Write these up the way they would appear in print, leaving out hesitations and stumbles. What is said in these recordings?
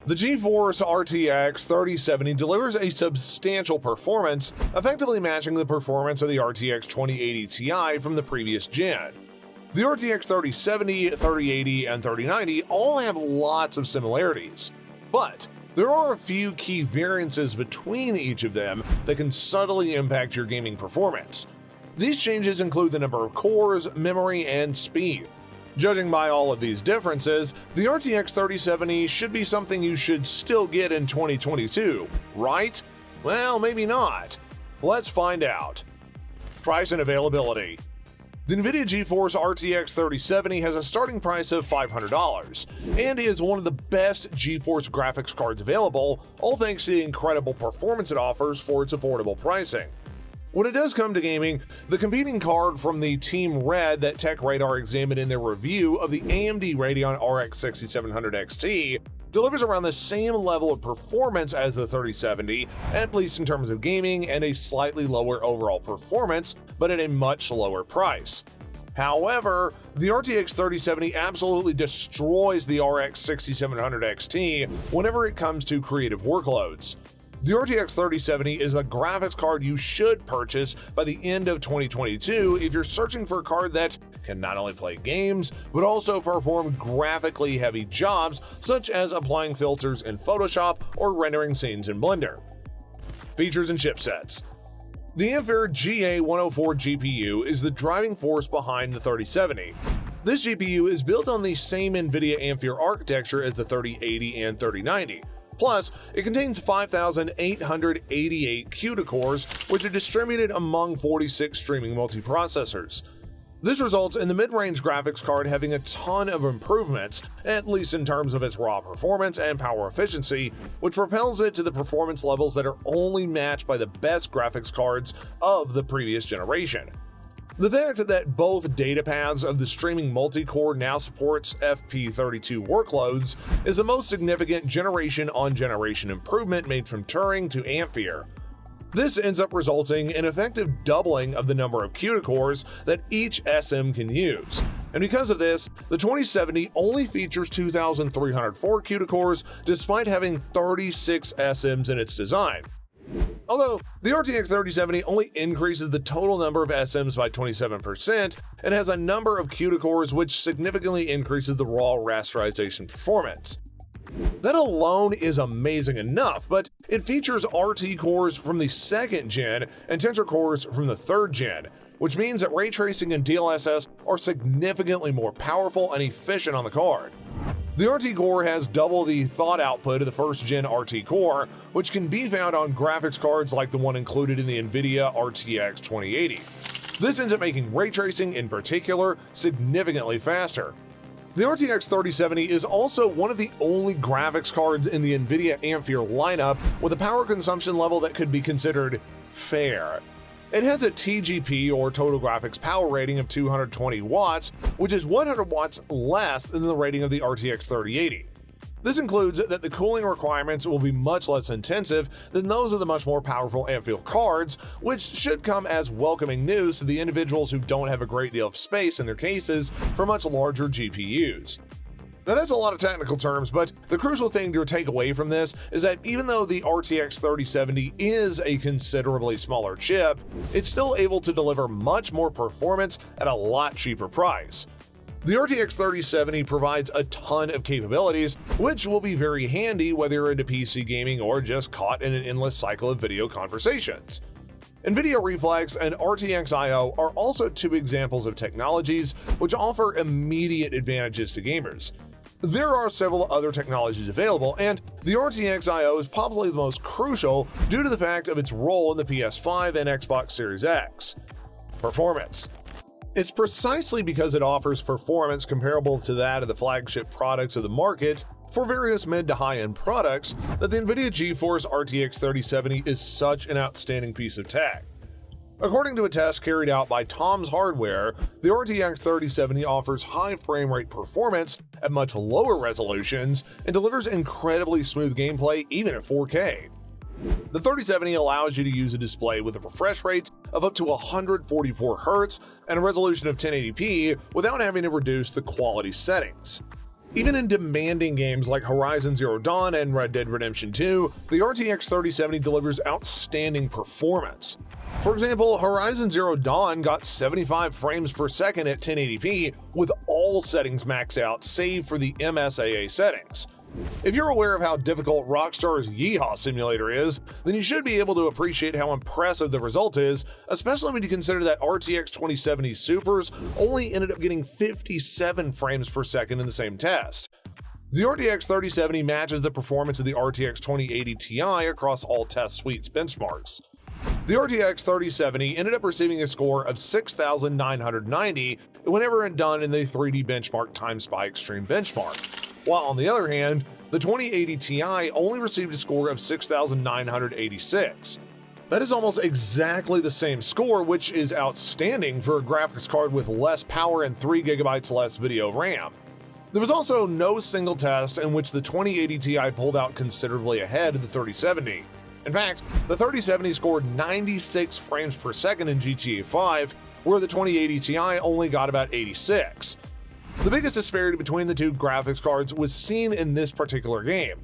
The Geforce RTX 3070 delivers a substantial performance, effectively matching the performance of the RTX 2080 Ti from the previous gen. The RTX 3070, 3080, and 3090 all have lots of similarities, but there are a few key variances between each of them that can subtly impact your gaming performance. These changes include the number of cores, memory, and speed. Judging by all of these differences, the RTX 3070 should be something you should still get in 2022, right? Well, maybe not. Let's find out. Price and availability. The Nvidia Geforce RTX 3070 has a starting price of $500 and is one of the best GeForce graphics cards available, all thanks to the incredible performance it offers for its affordable pricing. When it does come to gaming, the competing card from the Team Red that TechRadar examined in their review of the AMD Radeon RX 6700 XT delivers around the same level of performance as the 3070, at least in terms of gaming, and a slightly lower overall performance, but at a much lower price. However, the RTX 3070 absolutely destroys the RX 6700 XT whenever it comes to creative workloads. The RTX 3070 is a graphics card you should purchase by the end of 2022 if you're searching for a card that can not only play games, but also perform graphically heavy jobs such as applying filters in Photoshop or rendering scenes in Blender. Features and chipsets. The Ampere GA104 GPU is the driving force behind the 3070. This GPU is built on the same Nvidia Ampere architecture as the 3080 and 3090. Plus, it contains 5,888 CUDA cores, which are distributed among 46 streaming multiprocessors. This results in the mid-range graphics card having a ton of improvements, at least in terms of its raw performance and power efficiency, which propels it to the performance levels that are only matched by the best graphics cards of the previous generation. The fact that both data paths of the streaming multi-core now supports FP32 workloads is the most significant generation-on-generation improvement made from Turing to Ampere. This ends up resulting in effective doubling of the number of CUDA cores that each SM can use. And because of this, the 2070 only features 2,304 CUDA cores despite having 36 SMs in its design. Although, the RTX 3070 only increases the total number of SMs by 27% and has a number of CUDA cores which significantly increases the raw rasterization performance. That alone is amazing enough, but it features RT cores from the second gen and Tensor cores from the third gen, which means that ray tracing and DLSS are significantly more powerful and efficient on the card. The RT core has double the thought output of the first-gen RT core, which can be found on graphics cards like the one included in the Nvidia RTX 2080. This ends up making ray tracing, in particular, significantly faster. The RTX 3070 is also one of the only graphics cards in the Nvidia Ampere lineup with a power consumption level that could be considered fair. It has a TGP or Total Graphics Power rating of 220 watts, which is 100 watts less than the rating of the RTX 3080. This includes that the cooling requirements will be much less intensive than those of the much more powerful Ampere cards, which should come as welcoming news to the individuals who don't have a great deal of space in their cases for much larger GPUs. Now that's a lot of technical terms, but the crucial thing to take away from this is that even though the RTX 3070 is a considerably smaller chip, it's still able to deliver much more performance at a lot cheaper price. The RTX 3070 provides a ton of capabilities, which will be very handy whether you're into PC gaming or just caught in an endless cycle of video conversations. Nvidia Reflex and RTX IO are also two examples of technologies which offer immediate advantages to gamers. There are several other technologies available, and the RTX IO is probably the most crucial due to the fact of its role in the PS5 and Xbox Series X. Performance. It's precisely because it offers performance comparable to that of the flagship products of the market for various mid to high-end products that the Nvidia GeForce RTX 3070 is such an outstanding piece of tech. According to a test carried out by Tom's Hardware, the RTX 3070 offers high frame rate performance at much lower resolutions and delivers incredibly smooth gameplay even at 4K. The 3070 allows you to use a display with a refresh rate of up to 144 Hz and a resolution of 1080p without having to reduce the quality settings. Even in demanding games like Horizon Zero Dawn and Red Dead Redemption 2, the RTX 3070 delivers outstanding performance. For example, Horizon Zero Dawn got 75 frames per second at 1080p with all settings maxed out save for the MSAA settings. If you're aware of how difficult Rockstar's Yeehaw simulator is, then you should be able to appreciate how impressive the result is, especially when you consider that RTX 2070 Supers only ended up getting 57 frames per second in the same test. The RTX 3070 matches the performance of the RTX 2080 Ti across all test suites benchmarks. The RTX 3070 ended up receiving a score of 6,990 whenever done in the 3D benchmark TimeSpy Extreme benchmark, while on the other hand, the 2080 Ti only received a score of 6,986. That is almost exactly the same score, which is outstanding for a graphics card with less power and 3GB less video RAM. There was also no single test in which the 2080 Ti pulled out considerably ahead of the 3070. In fact, the 3070 scored 96 frames per second in GTA 5, where the 2080 Ti only got about 86. The biggest disparity between the two graphics cards was seen in this particular game.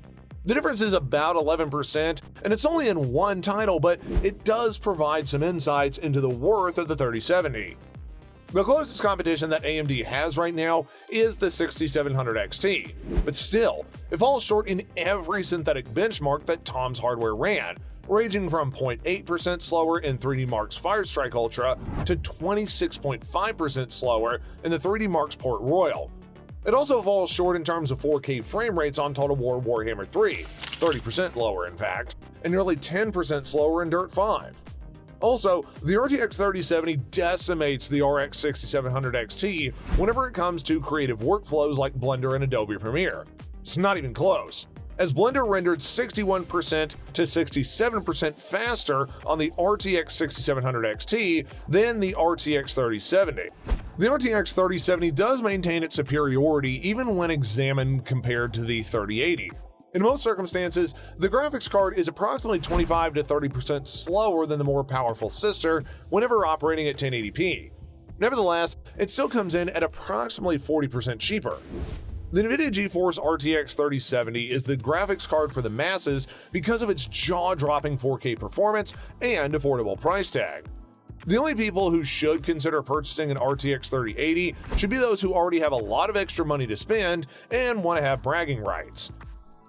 The difference is about 11%, and it's only in one title, but it does provide some insights into the worth of the 3070. The closest competition that AMD has right now is the 6700 XT, but still, it falls short in every synthetic benchmark that Tom's Hardware ran, ranging from 0.8% slower in 3D Mark's Firestrike Ultra to 26.5% slower in the 3D Mark's Port Royal. It also falls short in terms of 4K frame rates on Total War Warhammer 3, 30% lower in fact, and nearly 10% slower in Dirt 5. Also, the RTX 3070 decimates the RX 6700 XT whenever it comes to creative workflows like Blender and Adobe Premiere. It's not even close, as Blender rendered 61% to 67% faster on the RTX 6700 XT than the RTX 3070. The RTX 3070 does maintain its superiority even when examined compared to the 3080. In most circumstances, the graphics card is approximately 25 to 30% slower than the more powerful sister whenever operating at 1080p. Nevertheless, it still comes in at approximately 40% cheaper. The Nvidia Geforce RTX 3070 is the graphics card for the masses because of its jaw-dropping 4K performance and affordable price tag. The only people who should consider purchasing an RTX 3080 should be those who already have a lot of extra money to spend and want to have bragging rights.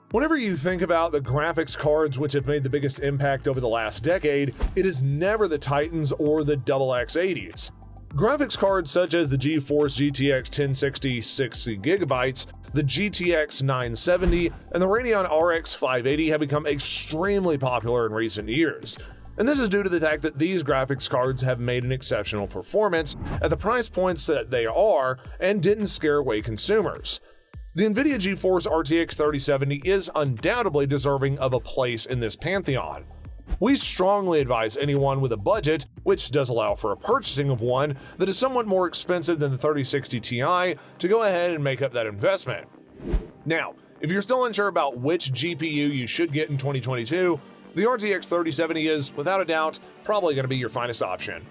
Whenever you think about the graphics cards which have made the biggest impact over the last decade, it is never the Titans or the XX80s. Graphics cards such as the Geforce GTX 1060 60GB, the GTX 970, and the Radeon RX 580 have become extremely popular in recent years. And this is due to the fact that these graphics cards have made an exceptional performance at the price points that they are and didn't scare away consumers. The Nvidia Geforce RTX 3070 is undoubtedly deserving of a place in this pantheon. We strongly advise anyone with a budget, which does allow for a purchasing of one that is somewhat more expensive than the 3060 Ti, to go ahead and make up that investment. Now, if you're still unsure about which GPU you should get in 2022, the RTX 3070 is, without a doubt, probably going to be your finest option.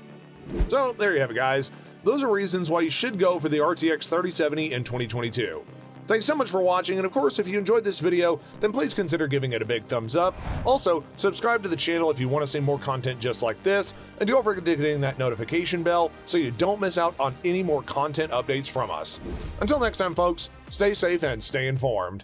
So there you have it, guys. Those are reasons why you should go for the RTX 3070 in 2022. Thanks so much for watching, and of course, if you enjoyed this video, then please consider giving it a big thumbs up. Also, subscribe to the channel if you want to see more content just like this, and don't forget to hit that notification bell so you don't miss out on any more content updates from us. Until next time, folks, stay safe and stay informed.